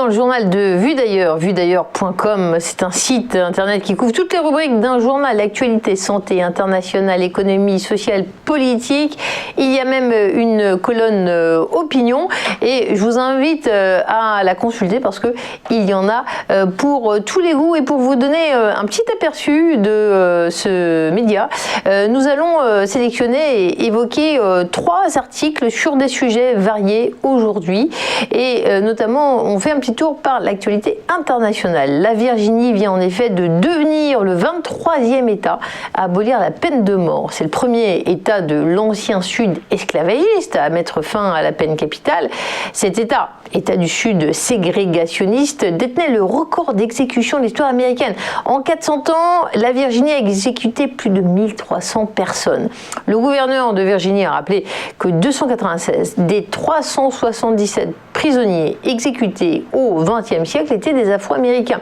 dans le journal de Vue d'ailleurs, vuedailleurs.com, c'est un site internet qui couvre toutes les rubriques d'un journal, actualité, santé, internationale, économie, sociale, politique. Il y a même une colonne opinion et je vous invite à la consulter parce que il y en a pour tous les goûts. Et pour vous donner un petit aperçu de ce média, nous allons sélectionner et évoquer 3 articles sur des sujets variés aujourd'hui et notamment on fait un petit tour par l'actualité internationale. La Virginie vient en effet de devenir le 23e État à abolir la peine de mort. C'est le premier État de l'ancien Sud esclavagiste à mettre fin à la peine capitale. Cet État du Sud ségrégationniste, détenait le record d'exécution de l'histoire américaine. En 400 ans, la Virginie a exécuté plus de 1300 personnes. Le gouverneur de Virginie a rappelé que 296 des 377 prisonniers exécutés au XXe siècle étaient des Afro-Américains.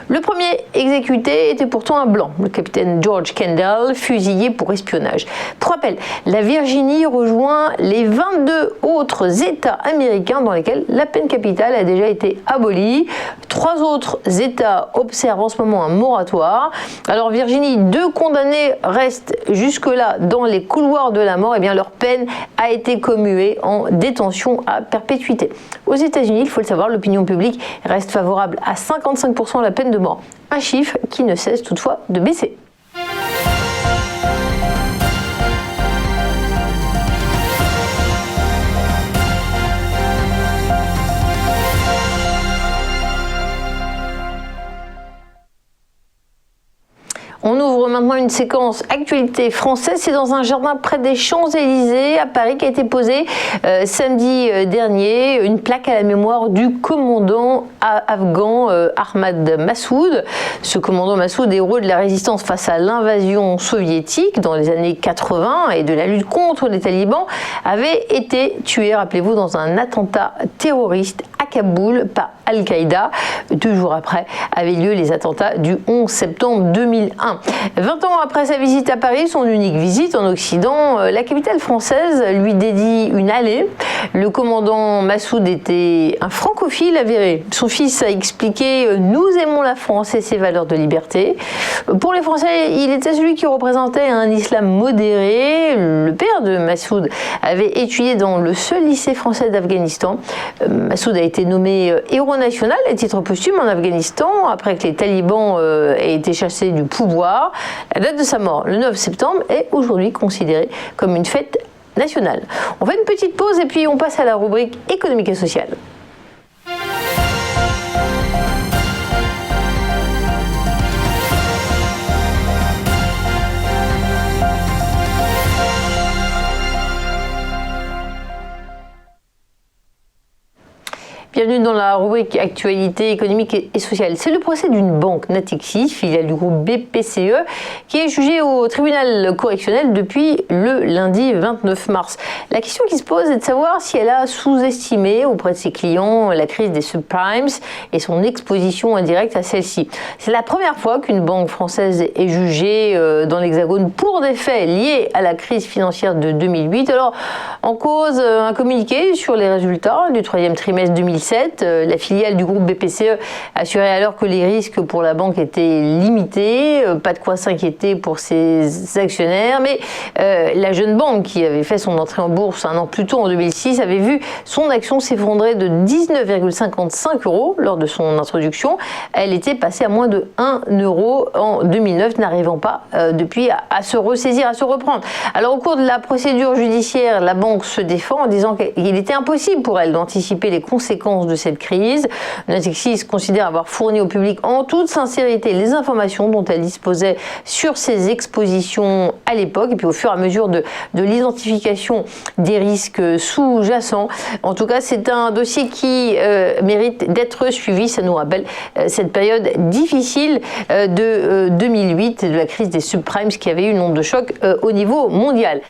Le premier exécuté était pourtant un blanc, le capitaine George Kendall, fusillé pour espionnage. Pour rappel, la Virginie rejoint les 22 autres États américains dans lesquels la peine capitale a déjà été abolie. 3 autres États observent en ce moment un moratoire. Alors Virginie, 2 condamnés restent jusque-là dans les couloirs de la mort. Et bien leur peine a été commuée en détention à perpétuité. Aux États-Unis, il faut le savoir, l'opinion publique reste favorable à 55% à la peine de mort. Un chiffre qui ne cesse toutefois de baisser. On ouvre maintenant une séquence actualité française. C'est dans un jardin près des Champs-Élysées à Paris qu'a été posée samedi dernier une plaque à la mémoire du commandant afghan Ahmad Massoud. Ce commandant Massoud, héros de la résistance face à l'invasion soviétique dans les années 80 et de la lutte contre les talibans, avait été tué, rappelez-vous, dans un attentat terroriste à Kaboul par Al-Qaïda. 2 jours après avaient lieu les attentats du 11 septembre 2001. 20 ans après sa visite à Paris, son unique visite en Occident, la capitale française lui dédie une allée. Le commandant Massoud était un francophile avéré. Son fils a expliqué « Nous aimons la France et ses valeurs de liberté ». Pour les Français, il était celui qui représentait un islam modéré. Le père de Massoud avait étudié dans le seul lycée français d'Afghanistan. Massoud a été nommé héros national à titre posthume en Afghanistan après que les talibans aient été chassés du pouvoir. La date de sa mort, le 9 septembre, est aujourd'hui considérée comme une fête nationale. On fait une petite pause et puis on passe à la rubrique économique et sociale. Bienvenue dans la rubrique actualité économique et sociale. C'est le procès d'une banque Natixis, filiale du groupe BPCE, qui est jugée au tribunal correctionnel depuis le lundi 29 mars. La question qui se pose est de savoir si elle a sous-estimé auprès de ses clients la crise des subprimes et son exposition indirecte à celle-ci. C'est la première fois qu'une banque française est jugée dans l'Hexagone pour des faits liés à la crise financière de 2008. Alors, en cause, un communiqué sur les résultats du 3e trimestre 2007. La filiale du groupe BPCE assurait alors que les risques pour la banque étaient limités, pas de quoi s'inquiéter pour ses actionnaires, mais la jeune banque qui avait fait son entrée en bourse un an plus tôt en 2006 avait vu son action s'effondrer de 19,55 € lors de son introduction. Elle était passée à moins de 1 € en 2009, n'arrivant pas depuis à se ressaisir, à se reprendre. Alors au cours de la procédure judiciaire, la banque se défend en disant qu'il était impossible pour elle d'anticiper les conséquences de cette crise. Natixis considère avoir fourni au public en toute sincérité les informations dont elle disposait sur ses expositions à l'époque et puis au fur et à mesure de l'identification des risques sous-jacents. En tout cas, c'est un dossier qui mérite d'être suivi. Ça nous rappelle cette période difficile de 2008, de la crise des subprimes qui avait eu une onde de choc au niveau mondial.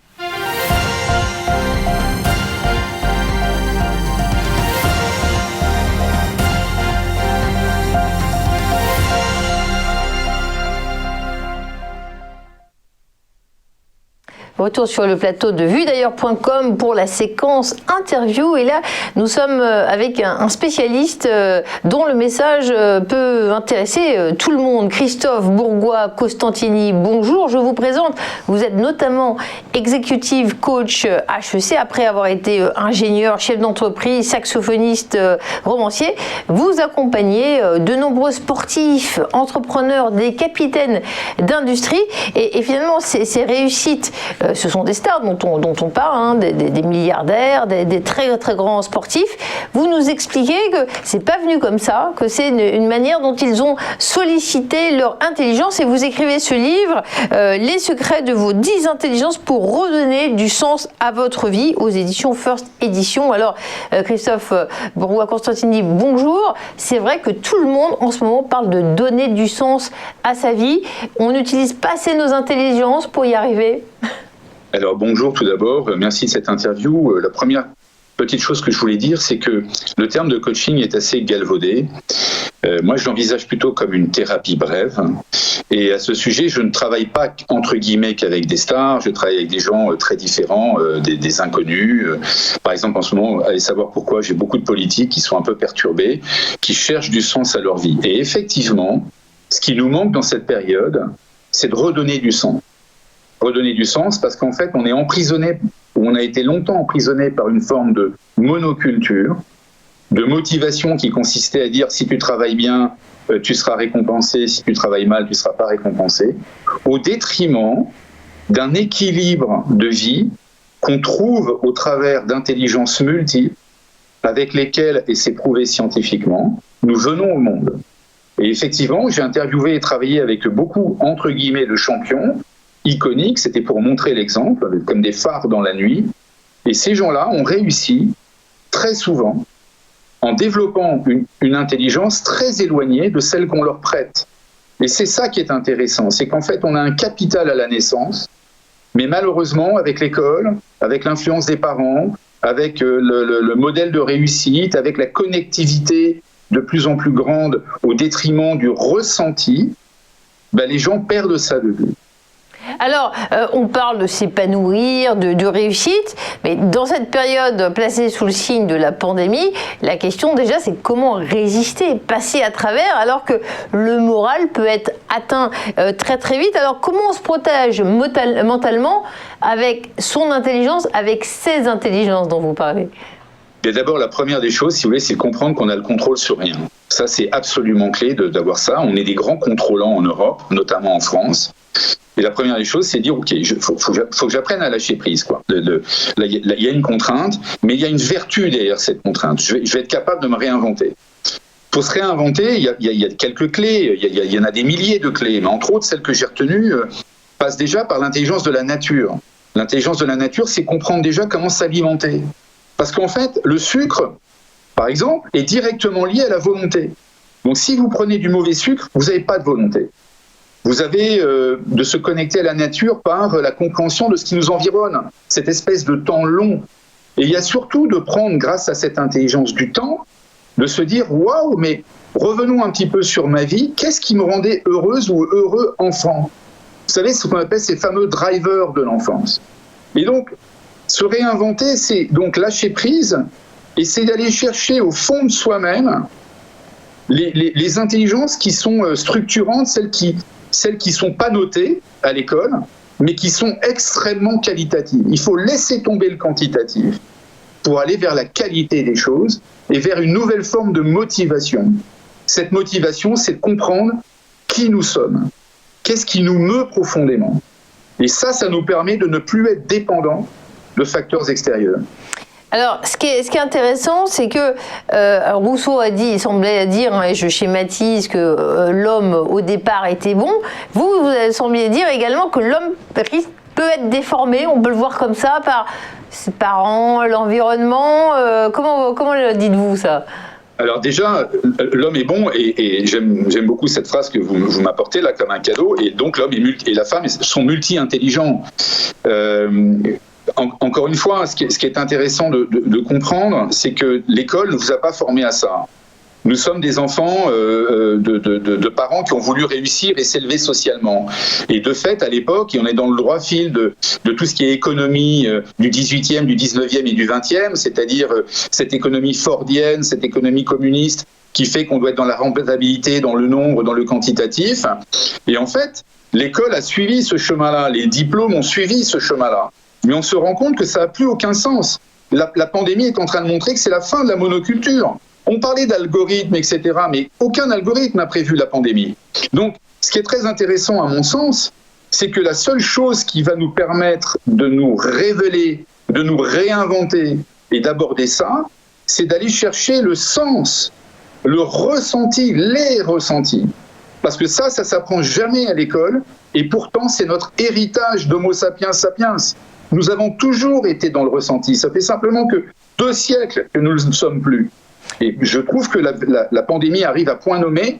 Retour sur le plateau de vuedailleurs.com pour la séquence interview. Et là, nous sommes avec un spécialiste dont le message peut intéresser tout le monde. Christophe Bourgois-Costantini, bonjour. Je vous présente. Vous êtes notamment executive coach HEC après avoir été ingénieur, chef d'entreprise, saxophoniste, romancier. Vous accompagnez de nombreux sportifs, entrepreneurs, des capitaines d'industrie. Et finalement, ces réussites, ce sont des stars dont on parle, des milliardaires, des très très grands sportifs. Vous nous expliquez que c'est pas venu comme ça, que c'est une manière dont ils ont sollicité leur intelligence, et vous écrivez ce livre, Les secrets de vos 10 intelligences pour redonner du sens à votre vie, aux éditions First Edition. Alors Christophe Bourgois-Costantini, bonjour. C'est vrai que tout le monde en ce moment parle de donner du sens à sa vie. On n'utilise pas assez nos intelligences pour y arriver. Alors bonjour tout d'abord, merci de cette interview. La première petite chose que je voulais dire, c'est que le terme de coaching est assez galvaudé. Moi, je l'envisage plutôt comme une thérapie brève. Et à ce sujet, je ne travaille pas entre guillemets qu'avec des stars, je travaille avec des gens très différents, des inconnus. Par exemple, en ce moment, allez savoir pourquoi, j'ai beaucoup de politiques qui sont un peu perturbés, qui cherchent du sens à leur vie. Et effectivement, ce qui nous manque dans cette période, c'est de redonner du sens. Redonner du sens parce qu'en fait, on est emprisonné, on a été longtemps emprisonné par une forme de monoculture, de motivation qui consistait à dire si tu travailles bien, tu seras récompensé, si tu travailles mal, tu ne seras pas récompensé, au détriment d'un équilibre de vie qu'on trouve au travers d'intelligences multiples avec lesquelles, et c'est prouvé scientifiquement, nous venons au monde. Et effectivement, j'ai interviewé et travaillé avec beaucoup, entre guillemets, de champions iconiques, c'était pour montrer l'exemple, comme des phares dans la nuit. Et ces gens-là ont réussi, très souvent, en développant une intelligence très éloignée de celle qu'on leur prête. Et c'est ça qui est intéressant, c'est qu'en fait, on a un capital à la naissance, mais malheureusement, avec l'école, avec l'influence des parents, avec le modèle de réussite, avec la connectivité de plus en plus grande au détriment du ressenti, les gens perdent ça de vue. Alors, on parle de s'épanouir, de réussite, mais dans cette période placée sous le signe de la pandémie, la question déjà c'est comment résister, passer à travers, alors que le moral peut être atteint très très vite. Alors comment on se protège mentalement avec son intelligence, avec ces intelligences dont vous parlez ? Et d'abord, la première des choses, si vous voulez, c'est de comprendre qu'on a le contrôle sur rien. Ça, c'est absolument clé d'avoir ça. On est des grands contrôlants en Europe, notamment en France. Et la première des choses, c'est de dire, OK, faut que j'apprenne à lâcher prise, quoi. Là, il y a une contrainte, mais il y a une vertu derrière cette contrainte. Je vais être capable de me réinventer. Pour se réinventer, il y a quelques clés. Il y en a des milliers de clés. Mais entre autres, celle que j'ai retenue passe déjà par l'intelligence de la nature. L'intelligence de la nature, c'est comprendre déjà comment s'alimenter. Parce qu'en fait, le sucre, par exemple, est directement lié à la volonté. Donc si vous prenez du mauvais sucre, vous n'avez pas de volonté. Vous avez de se connecter à la nature par la compréhension de ce qui nous environne, cette espèce de temps long. Et il y a surtout de prendre, grâce à cette intelligence du temps, de se dire « Waouh, mais revenons un petit peu sur ma vie, qu'est-ce qui me rendait heureuse ou heureux enfant ?» Vous savez, ce qu'on appelle ces fameux drivers de l'enfance. Et donc, se réinventer, c'est donc lâcher prise, et c'est d'aller chercher au fond de soi-même les intelligences qui sont structurantes, celles qui sont pas notées à l'école, mais qui sont extrêmement qualitatives. Il faut laisser tomber le quantitatif pour aller vers la qualité des choses et vers une nouvelle forme de motivation. Cette motivation, c'est de comprendre qui nous sommes, qu'est-ce qui nous meut profondément. Et ça nous permet de ne plus être dépendants de facteurs extérieurs. Alors, ce qui est intéressant, c'est que Rousseau semblait dire, et je schématise, que l'homme au départ était bon. Vous sembliez dire également que l'homme peut être déformé, on peut le voir comme ça, par ses parents, l'environnement. Comment le dites-vous ça ? Alors déjà, l'homme est bon, et j'aime beaucoup cette phrase que vous m'apportez là comme un cadeau, et donc l'homme et la femme sont multi-intelligents. Encore une fois, ce qui est intéressant de comprendre, c'est que l'école ne vous a pas formé à ça. Nous sommes des enfants de parents qui ont voulu réussir et s'élever socialement. Et de fait, à l'époque, et on est dans le droit fil de tout ce qui est économie du 18e, du 19e et du 20e, c'est-à-dire cette économie fordienne, cette économie communiste qui fait qu'on doit être dans la rentabilité, dans le nombre, dans le quantitatif. Et en fait, l'école a suivi ce chemin-là, les diplômes ont suivi ce chemin-là. Mais on se rend compte que ça n'a plus aucun sens. La pandémie est en train de montrer que c'est la fin de la monoculture. On parlait d'algorithmes, etc., mais aucun algorithme n'a prévu la pandémie. Donc, ce qui est très intéressant à mon sens, c'est que la seule chose qui va nous permettre de nous révéler, de nous réinventer et d'aborder ça, c'est d'aller chercher le sens, le ressenti, les ressentis. Parce que ça s'apprend jamais à l'école, et pourtant c'est notre héritage d'Homo sapiens sapiens. Nous avons toujours été dans le ressenti. Ça fait simplement que 2 siècles que nous ne le sommes plus. Et je trouve que la pandémie arrive à point nommé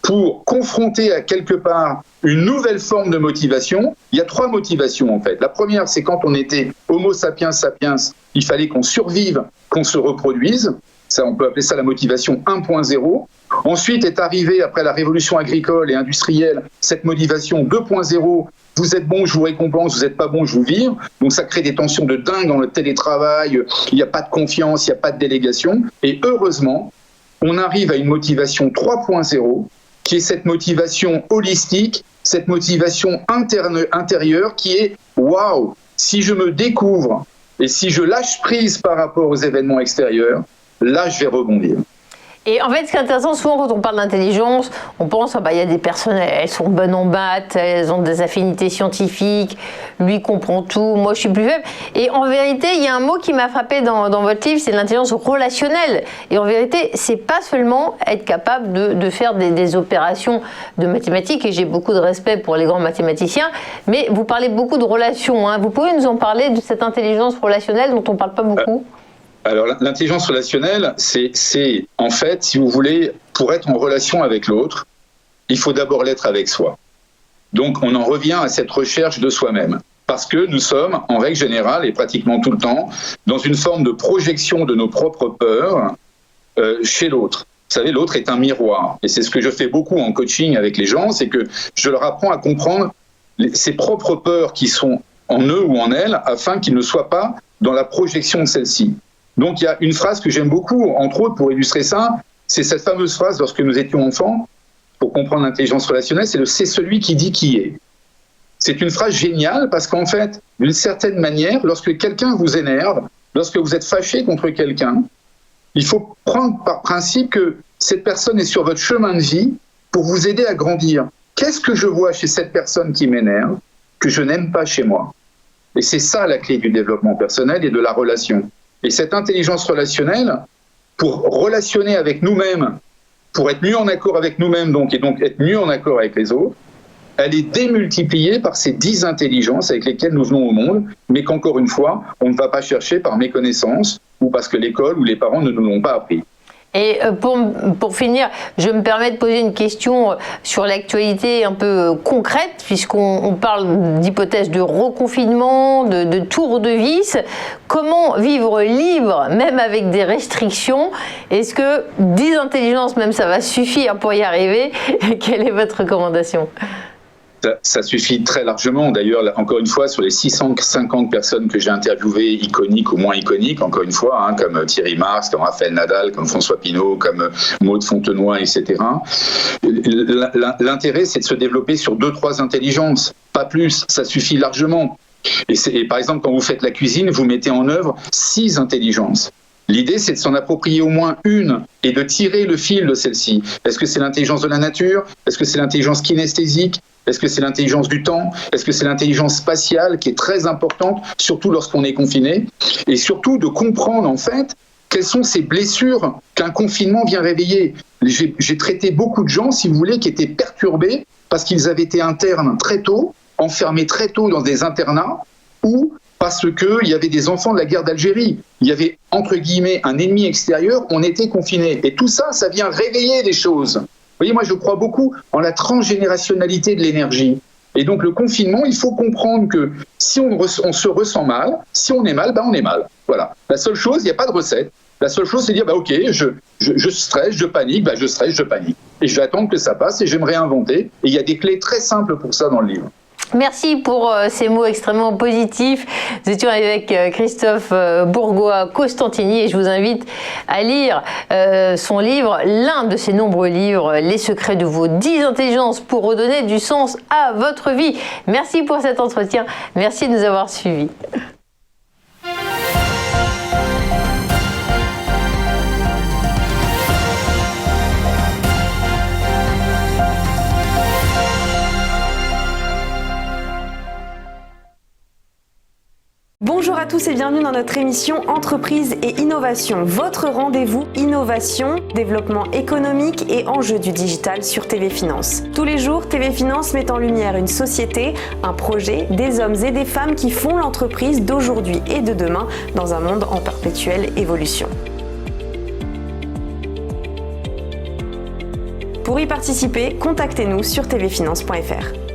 pour confronter à quelque part une nouvelle forme de motivation. Il y a 3 motivations en fait. La première, c'est quand on était Homo sapiens sapiens, il fallait qu'on survive, qu'on se reproduise. Ça, on peut appeler ça la motivation 1.0. Ensuite est arrivée, après la révolution agricole et industrielle, cette motivation 2.0. Vous êtes bon, je vous récompense, vous n'êtes pas bon, je vous vire. Donc ça crée des tensions de dingue dans le télétravail, il n'y a pas de confiance, il n'y a pas de délégation. Et heureusement, on arrive à une motivation 3.0, qui est cette motivation holistique, cette motivation intérieure qui est « waouh, si je me découvre et si je lâche prise par rapport aux événements extérieurs, là je vais rebondir ». Et en fait, ce qui est intéressant, souvent quand on parle d'intelligence, on pense, il y a des personnes, elles sont bonnes en maths, elles ont des affinités scientifiques, lui comprend tout, moi je suis plus faible. Et en vérité, il y a un mot qui m'a frappé dans votre livre, c'est l'intelligence relationnelle. Et en vérité, c'est pas seulement être capable de faire des opérations de mathématiques, et j'ai beaucoup de respect pour les grands mathématiciens, mais vous parlez beaucoup de relations. Vous pouvez nous en parler de cette intelligence relationnelle dont on parle pas beaucoup ? Alors, l'intelligence relationnelle, c'est en fait, si vous voulez, pour être en relation avec l'autre, il faut d'abord l'être avec soi. Donc, on en revient à cette recherche de soi-même. Parce que nous sommes, en règle générale, et pratiquement tout le temps, dans une forme de projection de nos propres peurs chez l'autre. Vous savez, l'autre est un miroir. Et c'est ce que je fais beaucoup en coaching avec les gens, c'est que je leur apprends à comprendre ses propres peurs qui sont en eux ou en elles, afin qu'ils ne soient pas dans la projection de celles-ci. Donc il y a une phrase que j'aime beaucoup, entre autres pour illustrer ça, c'est cette fameuse phrase lorsque nous étions enfants, pour comprendre l'intelligence relationnelle, c'est celui qui dit qui est. C'est une phrase géniale parce qu'en fait, d'une certaine manière, lorsque quelqu'un vous énerve, lorsque vous êtes fâché contre quelqu'un, il faut prendre par principe que cette personne est sur votre chemin de vie pour vous aider à grandir. Qu'est-ce que je vois chez cette personne qui m'énerve que je n'aime pas chez moi ? Et c'est ça la clé du développement personnel et de la relation. Et cette intelligence relationnelle, pour relationner avec nous-mêmes, pour être mieux en accord avec nous-mêmes et donc être mieux en accord avec les autres, elle est démultipliée par ces 10 intelligences avec lesquelles nous venons au monde, mais qu'encore une fois, on ne va pas chercher par méconnaissance ou parce que l'école ou les parents ne nous l'ont pas appris. Et pour finir, je me permets de poser une question sur l'actualité un peu concrète, puisqu'on parle d'hypothèse de reconfinement, de tour de vis. Comment vivre libre, même avec des restrictions? Est-ce que 10 intelligences, même ça va suffire pour y arriver? Quelle est votre recommandation? Ça suffit très largement. D'ailleurs, encore une fois, sur les 650 personnes que j'ai interviewées, iconiques ou moins iconiques, encore une fois, comme Thierry Marx, comme Raphaël Nadal, comme François Pinault, comme Maud Fontenoy, etc. L'intérêt, c'est de se développer sur 2-3 intelligences, pas plus. Ça suffit largement. Et par exemple, quand vous faites la cuisine, vous mettez en œuvre 6 intelligences. L'idée, c'est de s'en approprier au moins une et de tirer le fil de celle-ci. Est-ce que c'est l'intelligence de la nature? Est-ce que c'est l'intelligence kinesthésique? Est-ce que c'est l'intelligence du temps? Est-ce que c'est l'intelligence spatiale qui est très importante, surtout lorsqu'on est confiné? Et surtout de comprendre, en fait, quelles sont ces blessures qu'un confinement vient réveiller. J'ai traité beaucoup de gens, si vous voulez, qui étaient perturbés parce qu'ils avaient été internes très tôt, enfermés très tôt dans des internats, ou parce qu'il y avait des enfants de la guerre d'Algérie. Il y avait, entre guillemets, un ennemi extérieur, on était confinés. Et tout ça, ça vient réveiller des choses. Vous voyez, moi, je crois beaucoup en la transgénérationnalité de l'énergie. Et donc, le confinement, il faut comprendre que si on se ressent mal, si on est mal, on est mal. Voilà. La seule chose, il n'y a pas de recette. La seule chose, c'est dire, ok, je stresse, je panique, je stresse, je panique. Et je vais attendre que ça passe et je vais me réinventer. Et il y a des clés très simples pour ça dans le livre. Merci pour ces mots extrêmement positifs. Nous étions avec Christophe Bourgois-Costantini et je vous invite à lire son livre, l'un de ses nombreux livres, Les secrets de vos 10 intelligences pour redonner du sens à votre vie. Merci pour cet entretien. Merci de nous avoir suivis. Bonjour à tous et bienvenue dans notre émission Entreprise et Innovation, votre rendez-vous innovation, développement économique et enjeux du digital sur TV Finance. Tous les jours, TV Finance met en lumière une société, un projet, des hommes et des femmes qui font l'entreprise d'aujourd'hui et de demain dans un monde en perpétuelle évolution. Pour y participer, contactez-nous sur tvfinance.fr.